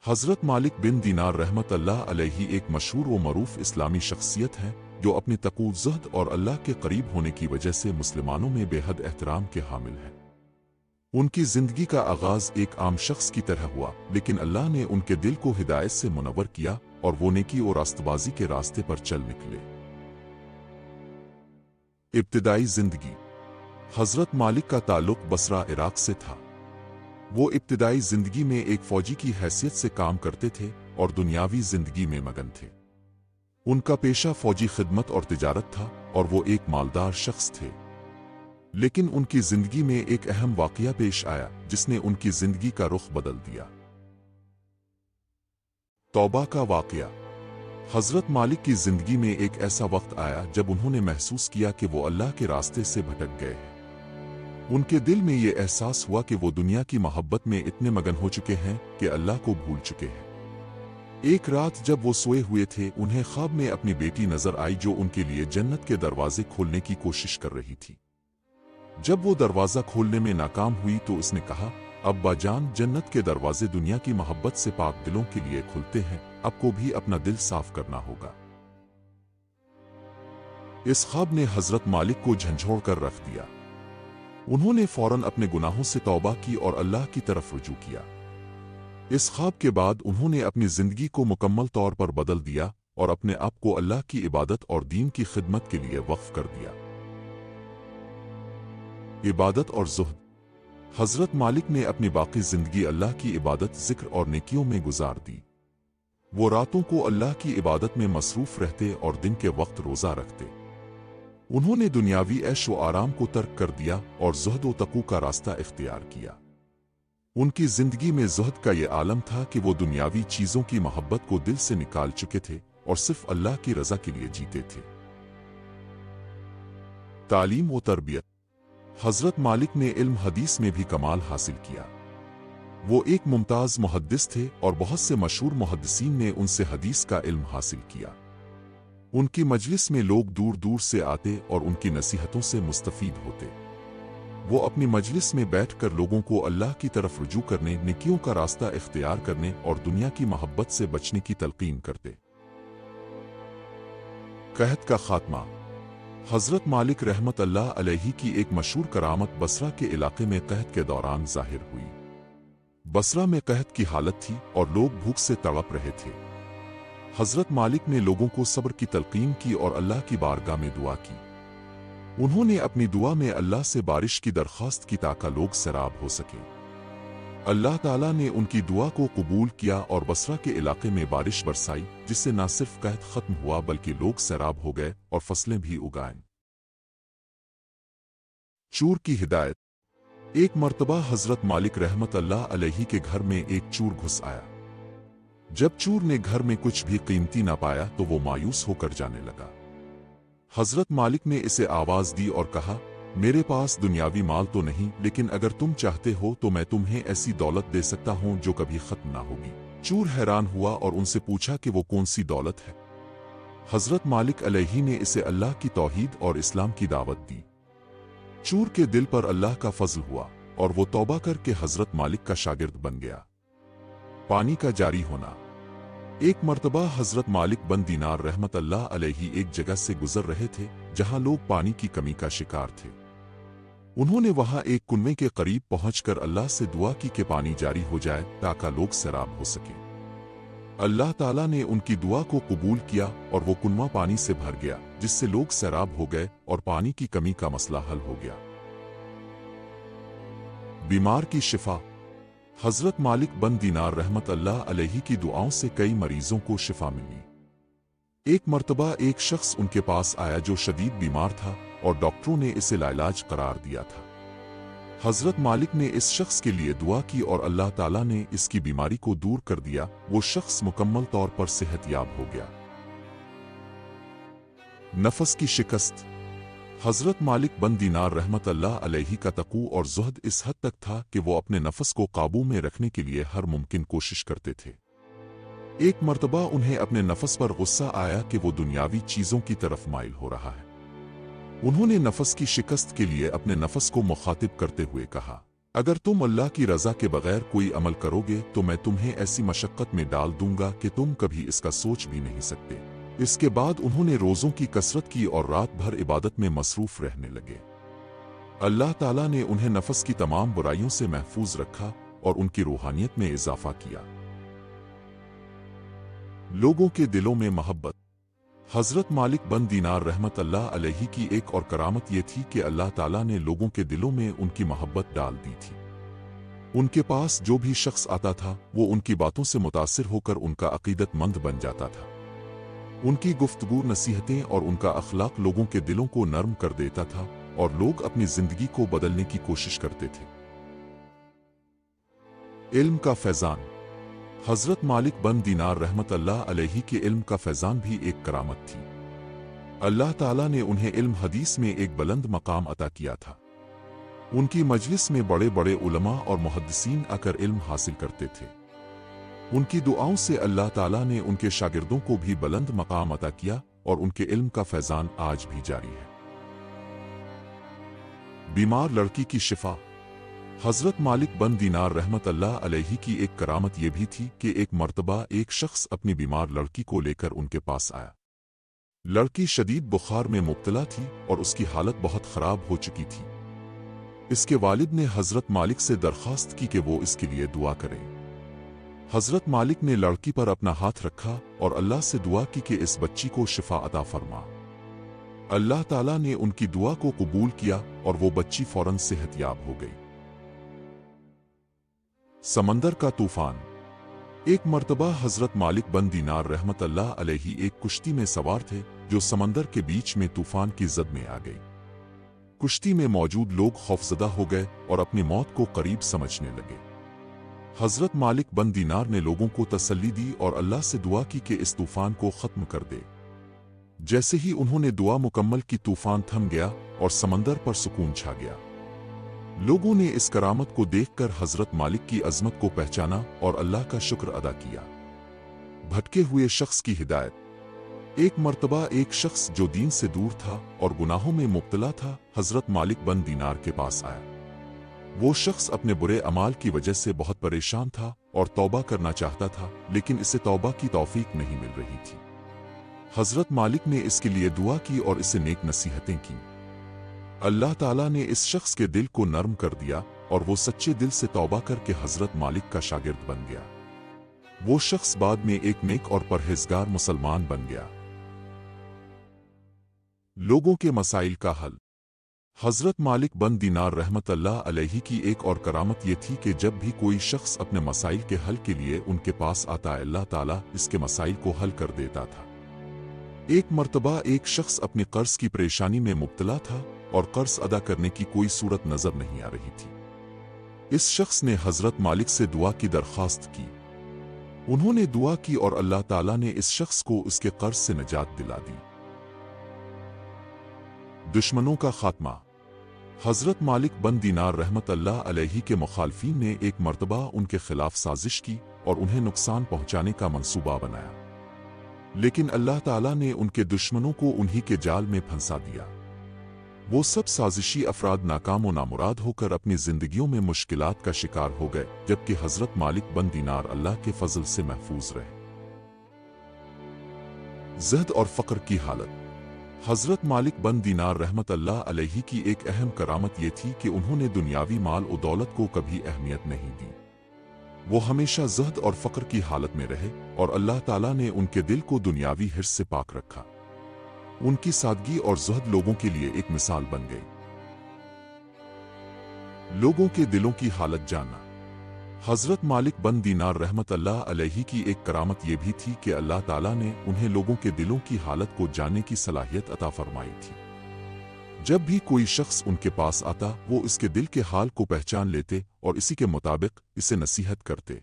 حضرت مالک بن دینار رحمت اللہ علیہ ایک مشہور و معروف اسلامی شخصیت ہیں جو اپنے تقوی زہد اور اللہ کے قریب ہونے کی وجہ سے مسلمانوں میں بے حد احترام کے حامل ہیں۔ ان کی زندگی کا آغاز ایک عام شخص کی طرح ہوا، لیکن اللہ نے ان کے دل کو ہدایت سے منور کیا اور وہ نیکی اور راست بازی کے راستے پر چل نکلے۔ ابتدائی زندگی۔ حضرت مالک کا تعلق بصرہ عراق سے تھا۔ وہ ابتدائی زندگی میں ایک فوجی کی حیثیت سے کام کرتے تھے اور دنیاوی زندگی میں مگن تھے۔ ان کا پیشہ فوجی خدمت اور تجارت تھا اور وہ ایک مالدار شخص تھے۔ لیکن ان کی زندگی میں ایک اہم واقعہ پیش آیا جس نے ان کی زندگی کا رخ بدل دیا۔ توبہ کا واقعہ۔ حضرت مالک کی زندگی میں ایک ایسا وقت آیا جب انہوں نے محسوس کیا کہ وہ اللہ کے راستے سے بھٹک گئے ہیں۔ ان کے دل میں یہ احساس ہوا کہ وہ دنیا کی محبت میں اتنے مگن ہو چکے ہیں کہ اللہ کو بھول چکے ہیں۔ ایک رات جب وہ سوئے ہوئے تھے، انہیں خواب میں اپنی بیٹی نظر آئی جو ان کے لیے جنت کے دروازے کھولنے کی کوشش کر رہی تھی۔ جب وہ دروازہ کھولنے میں ناکام ہوئی تو اس نے کہا، ابا جان، جنت کے دروازے دنیا کی محبت سے پاک دلوں کے لیے کھلتے ہیں، اب کو بھی اپنا دل صاف کرنا ہوگا۔ اس خواب نے حضرت مالک کو جھنجھوڑ کر رکھ دیا۔ انہوں نے فوراً اپنے گناہوں سے توبہ کی اور اللہ کی طرف رجوع کیا۔ اس خواب کے بعد انہوں نے اپنی زندگی کو مکمل طور پر بدل دیا اور اپنے آپ کو اللہ کی عبادت اور دین کی خدمت کے لیے وقف کر دیا۔ عبادت اور زہد۔ حضرت مالک نے اپنی باقی زندگی اللہ کی عبادت، ذکر اور نیکیوں میں گزار دی۔ وہ راتوں کو اللہ کی عبادت میں مصروف رہتے اور دن کے وقت روزہ رکھتے۔ انہوں نے دنیاوی عیش و آرام کو ترک کر دیا اور زہد و تقوی کا راستہ اختیار کیا۔ ان کی زندگی میں زہد کا یہ عالم تھا کہ وہ دنیاوی چیزوں کی محبت کو دل سے نکال چکے تھے اور صرف اللہ کی رضا کے لیے جیتے تھے۔ تعلیم و تربیت۔ حضرت مالک نے علم حدیث میں بھی کمال حاصل کیا۔ وہ ایک ممتاز محدث تھے اور بہت سے مشہور محدثین نے ان سے حدیث کا علم حاصل کیا۔ ان کی مجلس میں لوگ دور دور سے آتے اور ان کی نصیحتوں سے مستفید ہوتے۔ وہ اپنی مجلس میں بیٹھ کر لوگوں کو اللہ کی طرف رجوع کرنے، نیکیوں کا راستہ اختیار کرنے اور دنیا کی محبت سے بچنے کی تلقین کرتے۔ قحط کا خاتمہ۔ حضرت مالک رحمت اللہ علیہ کی ایک مشہور کرامت بصرہ کے علاقے میں قحط کے دوران ظاہر ہوئی۔ بصرہ میں قحط کی حالت تھی اور لوگ بھوک سے تڑپ رہے تھے۔ حضرت مالک نے لوگوں کو صبر کی تلقین کی اور اللہ کی بارگاہ میں دعا کی۔ انہوں نے اپنی دعا میں اللہ سے بارش کی درخواست کی تاکہ لوگ سیراب ہو سکیں۔ اللہ تعالیٰ نے ان کی دعا کو قبول کیا اور بصرہ کے علاقے میں بارش برسائی، جس سے نہ صرف قحط ختم ہوا بلکہ لوگ سیراب ہو گئے اور فصلیں بھی اگائیں۔ چور کی ہدایت۔ ایک مرتبہ حضرت مالک رحمت اللہ علیہ کے گھر میں ایک چور گھس آیا۔ جب چور نے گھر میں کچھ بھی قیمتی نہ پایا تو وہ مایوس ہو کر جانے لگا۔ حضرت مالک نے اسے آواز دی اور کہا، میرے پاس دنیاوی مال تو نہیں، لیکن اگر تم چاہتے ہو تو میں تمہیں ایسی دولت دے سکتا ہوں جو کبھی ختم نہ ہوگی۔ چور حیران ہوا اور ان سے پوچھا کہ وہ کون سی دولت ہے۔ حضرت مالک علیہ نے اسے اللہ کی توحید اور اسلام کی دعوت دی۔ چور کے دل پر اللہ کا فضل ہوا اور وہ توبہ کر کے حضرت مالک کا شاگرد بن گیا۔ پانی کا جاری ہونا۔ ایک مرتبہ حضرت مالک بن دینار رحمت اللہ علیہ ایک جگہ سے گزر رہے تھے جہاں لوگ پانی کی کمی کا شکار تھے۔ انہوں نے وہاں ایک کنویں کے قریب پہنچ کر اللہ سے دعا کی کہ پانی جاری ہو جائے تاکہ لوگ سیراب ہو سکیں۔ اللہ تعالیٰ نے ان کی دعا کو قبول کیا اور وہ کنواں پانی سے بھر گیا، جس سے لوگ سیراب ہو گئے اور پانی کی کمی کا مسئلہ حل ہو گیا۔ بیمار کی شفا۔ حضرت مالک بن دینار رحمت اللہ علیہ کی دعاؤں سے کئی مریضوں کو شفا ملی۔ ایک مرتبہ ایک شخص ان کے پاس آیا جو شدید بیمار تھا اور ڈاکٹروں نے اسے لاعلاج قرار دیا تھا۔ حضرت مالک نے اس شخص کے لیے دعا کی اور اللہ تعالیٰ نے اس کی بیماری کو دور کر دیا۔ وہ شخص مکمل طور پر صحت یاب ہو گیا۔ نفس کی شکست۔ حضرت مالک بن دینار رحمت اللہ علیہ کا تقوی اور زہد اس حد تک تھا کہ وہ اپنے نفس کو قابو میں رکھنے کے لیے ہر ممکن کوشش کرتے تھے۔ ایک مرتبہ انہیں اپنے نفس پر غصہ آیا کہ وہ دنیاوی چیزوں کی طرف مائل ہو رہا ہے۔ انہوں نے نفس کی شکست کے لیے اپنے نفس کو مخاطب کرتے ہوئے کہا، अगर तुम अल्लाह की रजा के बगैर कोई अमल करोगे तो मैं तुम्हें ऐसी मशक्कत में डाल दूंगा कि तुम कभी इसका सोच भी नहीं सकते। इसके बाद उन्होंने रोज़ों की कसरत की और रात भर इबादत में मसरूफ रहने लगे। अल्लाह ताला ने उन्हें नफस की तमाम बुराइयों से महफूज रखा और उनकी रूहानियत में इजाफा किया। लोगों के दिलों में मोहब्बत। हजरत मालिक बन दीनार रहमत अल्लाह अलैहि की एक और करामत ये थी कि अल्लाह ताला ने लोगों के दिलों में उनकी मोहब्बत डाल दी थी। उनके पास जो भी शख्स आता था वो उनकी बातों से मुतासिर होकर उनका अकीदतमंद बन जाता था। उनकी गुफ्तगू, नसीहतें और उनका अखलाक लोगों के दिलों को नर्म कर देता था और लोग अपनी जिंदगी को बदलने की कोशिश करते थे। इल्म का फैजान। हजरत मालिक बन दीनार रहमत अल्लाह अलैहि के इल्म का फैजान भी एक करामत थी। अल्लाह ताला ने उन्हें इल्म हदीस में एक बुलंद मकाम अता किया था। उनकी मजलिस में बड़े बड़े उलमा और मुहद्दिसीन आकर इल्म हासिल करते थे। उनकी दुआओं से अल्लाह ताला ने उनके शागिर्दों को भी बुलंद मकाम अता किया और उनके इल्म का फैजान आज भी जारी है। बीमार लड़की की शिफा। हजरत मालिक बन दीनार रहमत अल्लाह अलैहि की एक करामत यह भी थी कि एक मर्तबा एक शख्स अपनी बीमार लड़की को लेकर उनके पास आया। लड़की शदीद बुखार में मुब्तला थी और उसकी हालत बहुत खराब हो चुकी थी। इसके वालिद ने हजरत मालिक से दरख्वास्त की कि वो इसके लिए दुआ करें। हजरत मालिक ने लड़की पर अपना हाथ रखा और अल्लाह से दुआ की कि इस बच्ची को शिफा अता फरमा। अल्लाह ताला ने उनकी दुआ को कबूल किया और वो बच्ची फौरन सेहतयाब हो गई। समंदर का तूफान। एक मर्तबा हजरत मालिक बन दीनार रहमत अल्लाह अलैहि एक कुश्ती में सवार थे जो समंदर के बीच में तूफान की जद में आ गई। कुश्ती में मौजूद लोग खौफजदा हो गए और अपनी मौत को करीब समझने लगे। हजरत मालिक बन दीनार ने लोगों को तसल्ली दी और अल्लाह से दुआ की कि इस तूफान को खत्म कर दे। जैसे ही उन्होंने दुआ मुकम्मल की, तूफान थम गया और समंदर पर सुकून छा गया। लोगों ने इस करामत को देखकर हजरत मालिक की अजमत को पहचाना और अल्लाह का शुक्र अदा किया। भटके हुए शख्स की हिदायत। एक मर्तबा एक शख्स जो दीन से दूर था और गुनाहों में मुब्तला था हजरत मालिक बन दीनार के पास आया। वो शख्स अपने बुरे अमाल की वजह से बहुत परेशान था और तौबा करना चाहता था, लेकिन इसे तौबा की तौफीक नहीं मिल रही थी। हजरत मालिक ने इसके लिए दुआ की और इसे नेक नसीहतें की। अल्लाह ताला ने इस शख्स के दिल को नर्म कर दिया और वो सच्चे दिल से तौबा करके हजरत मालिक का शागिर्द बन गया। वो शख्स बाद में एक नेक और परहेजगार मुसलमान बन गया। लोगों के मसाइल का हल। हजरत मालिक बन दीनार रहमत अल्लाह अलैहि की एक और करामत ये थी कि जब भी कोई शख्स अपने मसाइल के हल के लिए उनके पास आता, अल्लाह ताला इसके मसाइल को हल कर देता था। एक मर्तबा एक शख्स अपनी कर्ज की परेशानी में मुब्तला था और कर्ज अदा करने की कोई सूरत नजर नहीं आ रही थी। इस शख्स ने हजरत मालिक से दुआ की दरख्वास्त की। उन्होंने दुआ की और अल्लाह ताला ने इस शख्स को उसके कर्ज से निजात दिला दी। दुश्मनों का खात्मा। हजरत मालिक बन दीनार रहमत अल्लाह अलैहि के मुखालफीन ने एक मर्तबा उनके खिलाफ साजिश की और उन्हें नुकसान पहुंचाने का मंसूबा बनाया, लेकिन अल्लाह ताला ने उनके दुश्मनों को उन्हीं के जाल में फंसा दिया। वो सब साजिशी अफराद नाकाम व नामुराद होकर अपनी जिंदगियों में मुश्किलात का शिकार हो गए, जबकि हजरत मालिक बन दीनार अल्लाह के फजल से महफूज रहे। ज़हद और फ़क्र की हालत। हजरत मालिक बन दीनार रहमत अल्लाह अलैहि की एक अहम करामत ये थी कि उन्होंने दुनियावी माल और दौलत को कभी अहमियत नहीं दी। वो हमेशा ज़हद और फ़क्र की हालत में रहे और अल्लाह ताला ने उनके दिल को दुनियावी हिर्स से पाक रखा। उनकी सादगी और ज़हद लोगों के लिए एक मिसाल बन गई। लोगों के दिलों की हालत जानना। हजरत मालिक बन दीनार रहमत अल्लाह अलैहि की एक करामत यह भी थी कि अल्लाह ताला ने उन्हें लोगों के दिलों की हालत को जानने की सलाहियत अता फरमाई थी। जब भी कोई शख्स उनके पास आता, वो इसके दिल के हाल को पहचान लेते और इसी के मुताबिक इसे नसीहत करते।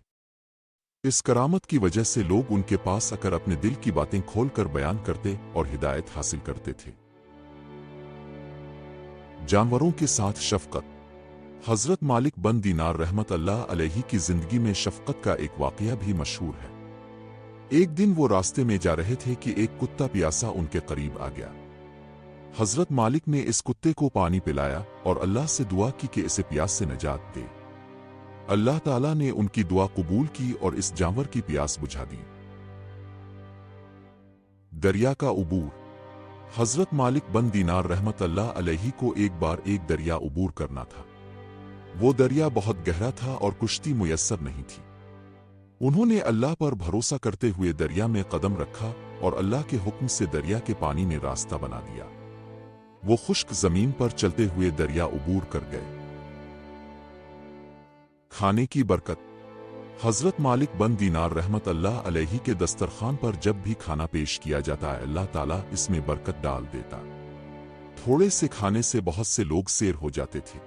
इस करामत की वजह से लोग उनके पास आकर अपने दिल की बातें खोलकर बयान करते और हिदायत हासिल करते थे। जानवरों के साथ शफकत। हजरत मालिक बन दीनार रहमत अल्लाह अलैहि की जिंदगी में शफकत का एक वाकया भी मशहूर है। एक दिन वो रास्ते में जा रहे थे कि एक कुत्ता प्यासा उनके करीब आ गया। हजरत मालिक ने इस कुत्ते को पानी पिलाया और अल्लाह से दुआ की कि इसे प्यास से निजात दे। अल्लाह ताला ने उनकी दुआ कबूल की और इस जानवर की प्यास बुझा दी। दरिया का उबूर। हजरत मालिक बन दीनार रहमतुल्लाह अलैहि को एक बार एक दरिया उबूर करना था। वो दरिया बहुत गहरा था और कुश्ती मुयस्सर नहीं थी। उन्होंने अल्लाह पर भरोसा करते हुए दरिया में कदम रखा और अल्लाह के हुक्म से दरिया के पानी ने रास्ता बना दिया। वो खुश्क जमीन पर चलते हुए दरिया उबूर कर गए। खाने की बरकत। हजरत मालिक बन दीनार रहमतुल्लाह अलैहि के दस्तरखान पर जब भी खाना पेश किया जाता है अल्लाह ताला इसमें बरकत डाल देता। थोड़े से खाने से बहुत से लोग सैर हो जाते थे।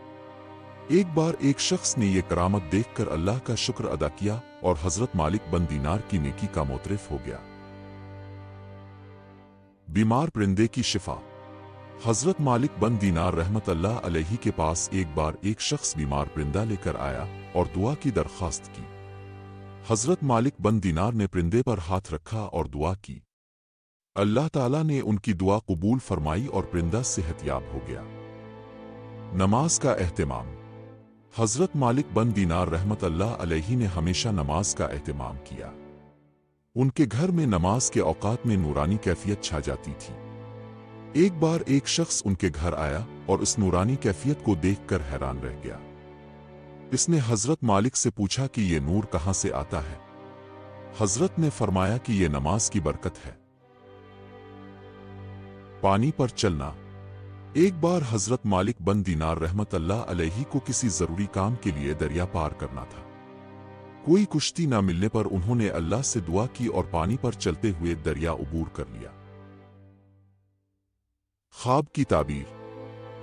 एक बार एक शख्स ने यह करामत देखकर अल्लाह का शुक्र अदा किया और हजरत मालिक बन दीनार की नेकी का मोतरफ हो गया। बीमार परिंदे की शिफा। हजरत मालिक बन दीनार रहमतुल्लाह अलैहि के पास एक बार एक शख्स बीमार परिंदा लेकर आया और दुआ की दरख्वास्त की। हजरत मालिक बन दीनार ने परिंदे पर हाथ रखा और दुआ की। अल्लाह ताला ने उनकी दुआ कबूल फरमाई और परिंदा सेहतयाब हो गया। नमाज का एहतमाम। हजरत मालिक बन दीनार रहमतुल्लाह अलैहि ने हमेशा नमाज का एहतमाम किया। उनके घर में नमाज के औकात में नूरानी कैफियत छा जाती थी। एक बार एक शख्स उनके घर आया और इस नूरानी कैफियत को देखकर हैरान रह गया। इसने हजरत मालिक से पूछा कि ये नूर कहां से आता है। हजरत ने फरमाया कि ये नमाज की बरकत है। पानी पर चलना। एक बार हजरत मालिक बन दीनार रहमतुल्लाह अलैहि को किसी जरूरी काम के लिए दरिया पार करना था। कोई कुश्ती न मिलने पर उन्होंने अल्लाह से दुआ की और पानी पर चलते हुए दरिया उबूर कर लिया। ख्वाब की ताबीर।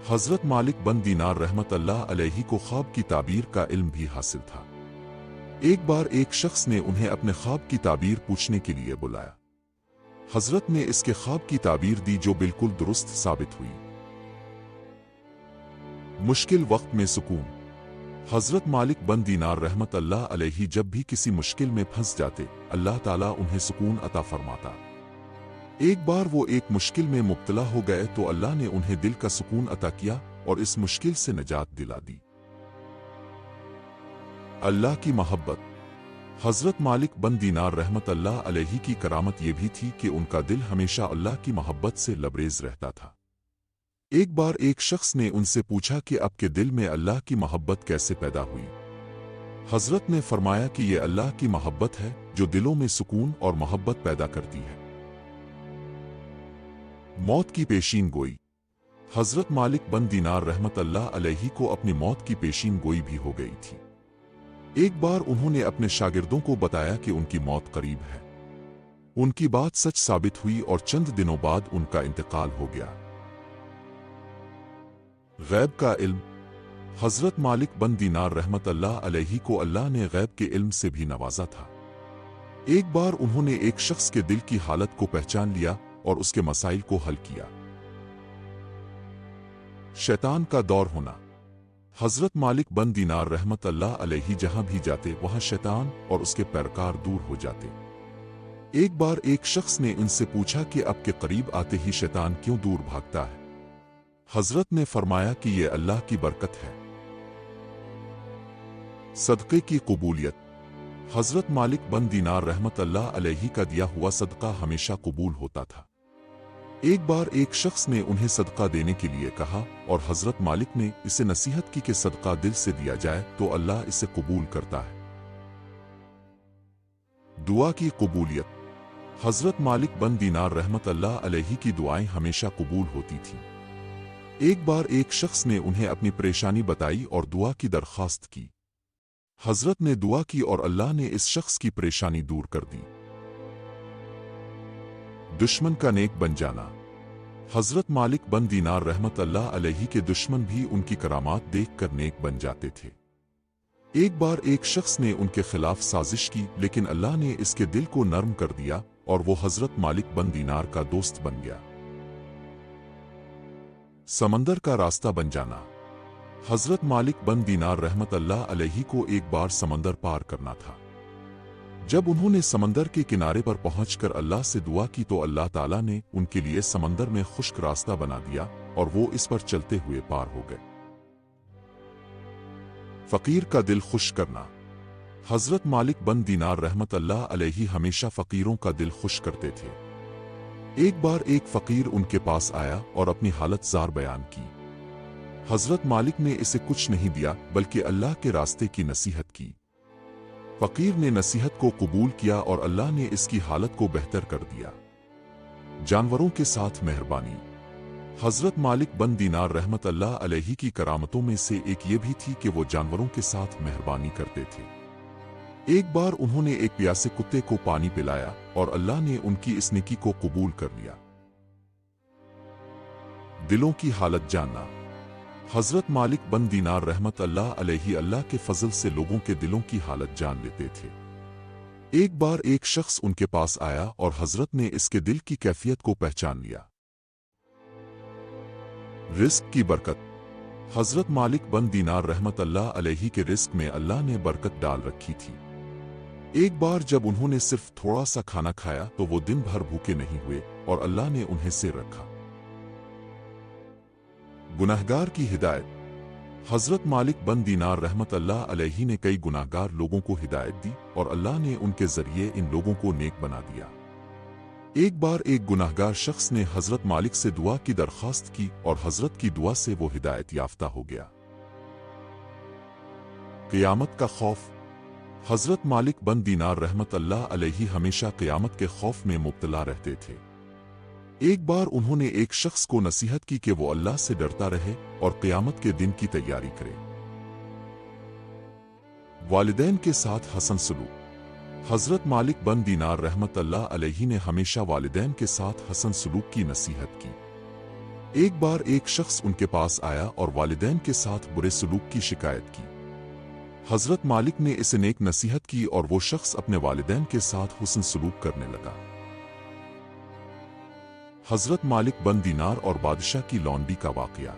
हजरत मालिक बन दीनार रहमतुल्लाह अलैहि को ख्वाब की ताबीर का इल्म भी हासिल था। एक बार एक शख्स ने उन्हें अपने ख्वाब की ताबीर पूछने के लिए बुलाया। हजरत ने इसके ख्वाब की ताबीर दी जो बिल्कुल दुरुस्त साबित हुई। मुश्किल वक्त में सुकून। हजरत मालिक बन दीनार रहमतुल्लाह अलैहि जब भी किसी मुश्किल में फंस जाते अल्लाह ताला उन्हें सुकून अता फरमाता। एक बार वो एक मुश्किल में मुब्तला हो गए तो अल्लाह ने उन्हें दिल का सुकून अता किया और इस मुश्किल से निजात दिला दी। अल्लाह की मोहब्बत। हजरत मालिक बन दीनार रहमतुल्लाह अलैहि की करामत ये भी थी कि उनका दिल हमेशा अल्लाह की मोहब्बत से लबरेज रहता था। एक बार एक शख्स ने उनसे पूछा कि आपके दिल में अल्लाह की मोहब्बत कैसे पैदा हुई। हजरत ने फरमाया कि ये अल्लाह की मोहब्बत है जो दिलों में सुकून और मोहब्बत पैदा करती है। मौत की पेशीन गोई। हजरत मालिक बन दीनार रहमतुल्लाह अलैहि को अपनी मौत की पेशीन गोई भी हो गई थी। एक बार उन्होंने अपने शागिर्दों को बताया कि उनकी मौत करीब है। उनकी बात सच साबित हुई और चंद दिनों बाद उनका इंतकाल हो गया। गैब का इल्म। हजरत मालिक बन दीनार रहमतुल्लाह अलैहि को अल्लाह ने गैब के इल्म से भी नवाजा था। एक बार उन्होंने एक शख्स के दिल की हालत को पहचान लिया और उसके मसाइल को हल किया। शैतान का दौर होना। हजरत मालिक बन दीनार रहमतुल्लाह अलैहि जहां भी जाते वहां शैतान और उसके पैरकार दूर हो जाते। एक बार एक शख्स ने इनसे पूछा कि आपके करीब आते ही शैतान क्यों दूर भागता है। हजरत ने फरमाया कि यह अल्लाह की बरकत है। सदक़े की कबूलियत। हजरत मालिक बन दीनार रहमतुल्लाह अलैहि का दिया हुआ सदका हमेशा कबूल होता था। एक बार एक शख्स ने उन्हें सदका देने के लिए कहा और हजरत मालिक ने इसे नसीहत की कि सदका दिल से दिया जाए तो अल्लाह इसे कबूल करता है। दुआ की कबूलियत। हजरत मालिक बन दीनार रहमतुल्लाह अलैहि की दुआएं हमेशा कबूल होती थीं। एक बार एक शख्स ने उन्हें अपनी परेशानी बताई और दुआ की दरख्वास्त की। हजरत ने दुआ की और अल्लाह ने इस शख्स की परेशानी दूर कर दी। दुश्मन का नेक बन जाना। हजरत मालिक बन दीनार रहमतुल्लाह अलैहि के दुश्मन भी उनकी करामात देखकर नेक बन जाते थे। एक बार एक शख्स ने उनके खिलाफ साजिश की लेकिन अल्लाह ने इसके दिल को नर्म कर दिया और वो हजरत मालिक बन दीनार का दोस्त बन गया। समंदर का रास्ता बन जाना। हजरत मालिक बन दीनार रहमतुल्लाह अलैहि को एक बार समंदर पार करना था। जब उन्होंने समंदर के किनारे पर पहुंचकर अल्लाह से दुआ की तो अल्लाह ताला ने उनके लिए समंदर में खुश्क रास्ता बना दिया और वो इस पर चलते हुए पार हो गए। فقیر کا دل خوش کرنا۔ حضرت مالک بن دینار رحمت اللہ علیہ ہمیشہ فقیروں کا دل خوش کرتے تھے۔ ایک بار ایک فقیر ان کے پاس آیا اور اپنی حالت زار بیان کی۔ حضرت مالک نے اسے کچھ نہیں دیا بلکہ اللہ کے راستے کی نصیحت کی۔ فقیر نے نصیحت کو قبول کیا اور اللہ نے اس کی حالت کو بہتر کر دیا۔ جانوروں کے ساتھ مہربانی۔ حضرت مالک بن دینار رحمت اللہ علیہ کی کرامتوں میں سے ایک یہ بھی تھی کہ وہ جانوروں کے ساتھ مہربانی کرتے تھے۔ ایک بار انہوں نے ایک پیاسے کتے کو پانی پلایا اور اللہ نے ان کی اس نیکی کو قبول کر لیا۔ دلوں کی حالت جاننا۔ حضرت مالک بن دینار رحمت اللہ علیہ اللہ کے فضل سے لوگوں کے دلوں کی حالت جان لیتے تھے۔ ایک بار ایک شخص ان کے پاس آیا اور حضرت نے اس کے دل کی کیفیت کو پہچان لیا۔ رزق کی برکت۔ حضرت مالک بن دینار رحمت اللہ علیہ کے رزق میں اللہ نے برکت ڈال رکھی تھی۔ ایک بار جب انہوں نے صرف تھوڑا سا کھانا کھایا تو وہ دن بھر بھوکے نہیں ہوئے اور اللہ نے انہیں سے رکھا۔ گناہگار کی ہدایت۔ حضرت مالک بن دینار رحمت اللہ علیہ نے کئی گناہگار لوگوں کو ہدایت دی اور اللہ نے ان کے ذریعے ان لوگوں کو نیک بنا دیا۔ ایک بار ایک گناہگار شخص نے حضرت مالک سے دعا کی درخواست کی اور حضرت کی دعا سے وہ ہدایت یافتہ ہو گیا۔ قیامت کا خوف۔ حضرت مالک بن دینار رحمت اللہ علیہ ہمیشہ قیامت کے خوف میں مبتلا رہتے تھے۔ ایک بار انہوں نے ایک شخص کو نصیحت کی کہ وہ اللہ سے ڈرتا رہے اور قیامت کے دن کی تیاری کرے۔ والدین کے ساتھ حسن سلوک۔ حضرت مالک بن دینار رحمت اللہ علیہ نے ہمیشہ والدین کے ساتھ حسن سلوک کی نصیحت کی۔ ایک بار ایک شخص ان کے پاس آیا اور والدین کے ساتھ برے سلوک کی شکایت کی۔ حضرت مالک نے اسے نیک نصیحت کی اور وہ شخص اپنے والدین کے ساتھ حسن سلوک کرنے لگا۔ حضرت مالک بن دینار اور بادشاہ کی لونڈی کا واقعہ۔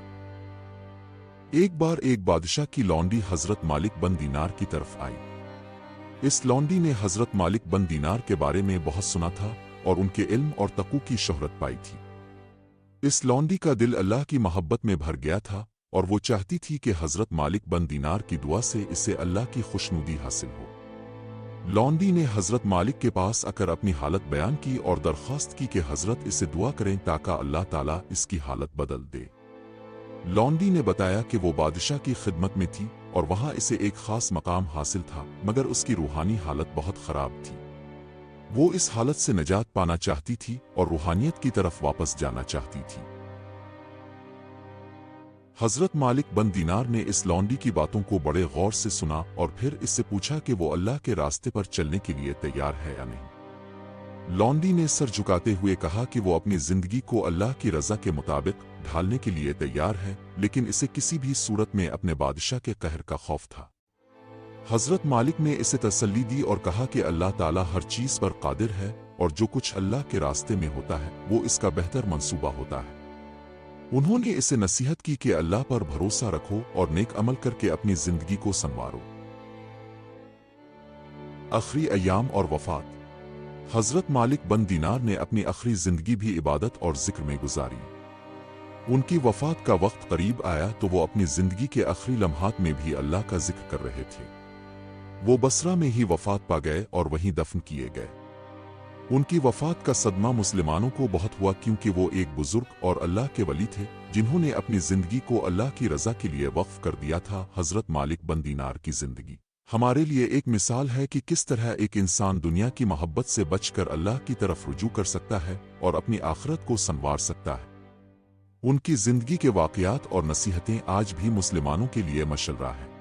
ایک بار ایک بادشاہ کی لونڈی حضرت مالک بن دینار کی طرف آئی۔ اس لونڈی نے حضرت مالک بن دینار کے بارے میں بہت سنا تھا اور ان کے علم اور تقوی کی شہرت پائی تھی۔ اس لونڈی کا دل اللہ کی محبت میں بھر گیا تھا اور وہ چاہتی تھی کہ حضرت مالک بن دینار کی دعا سے اسے اللہ کی خوشنودی حاصل ہو۔ لونڈی نے حضرت مالک کے پاس آ کر اپنی حالت بیان کی اور درخواست کی کہ حضرت اسے دعا کریں تاکہ اللہ تعالیٰ اس کی حالت بدل دے۔ لونڈی نے بتایا کہ وہ بادشاہ کی خدمت میں تھی اور وہاں اسے ایک خاص مقام حاصل تھا مگر اس کی روحانی حالت بہت خراب تھی۔ وہ اس حالت سے نجات پانا چاہتی تھی اور روحانیت کی طرف واپس جانا چاہتی تھی۔ حضرت مالک بن دینار نے اس لونڈی کی باتوں کو بڑے غور سے سنا اور پھر اس سے پوچھا کہ وہ اللہ کے راستے پر چلنے کے لیے تیار ہے یا نہیں۔ لونڈی نے سر جھکاتے ہوئے کہا کہ وہ اپنی زندگی کو اللہ کی رضا کے مطابق ڈھالنے کے لیے تیار ہے لیکن اسے کسی بھی صورت میں اپنے بادشاہ کے قہر کا خوف تھا۔ حضرت مالک نے اسے تسلی دی اور کہا کہ اللہ تعالیٰ ہر چیز پر قادر ہے اور جو کچھ اللہ کے راستے میں ہوتا ہے وہ اس کا بہتر منصوبہ ہوتا ہے۔ انہوں نے اسے نصیحت کی کہ اللہ پر بھروسہ رکھو اور نیک عمل کر کے اپنی زندگی کو سنوارو۔ آخری ایام اور وفات۔ حضرت مالک بن دینار نے اپنی آخری زندگی بھی عبادت اور ذکر میں گزاری۔ ان کی وفات کا وقت قریب آیا تو وہ اپنی زندگی کے آخری لمحات میں بھی اللہ کا ذکر کر رہے تھے۔ وہ بصرہ میں ہی وفات پا گئے اور وہیں دفن کیے گئے۔ ان کی وفات کا صدمہ مسلمانوں کو بہت ہوا کیونکہ وہ ایک بزرگ اور اللہ کے ولی تھے جنہوں نے اپنی زندگی کو اللہ کی رضا کے لیے وقف کر دیا تھا۔ حضرت مالک بن دینار کی زندگی ہمارے لیے ایک مثال ہے کہ کس طرح ایک انسان دنیا کی محبت سے بچ کر اللہ کی طرف رجوع کر سکتا ہے اور اپنی آخرت کو سنوار سکتا ہے۔ ان کی زندگی کے واقعات اور نصیحتیں آج بھی مسلمانوں کے لیے مشعل راہ ہیں۔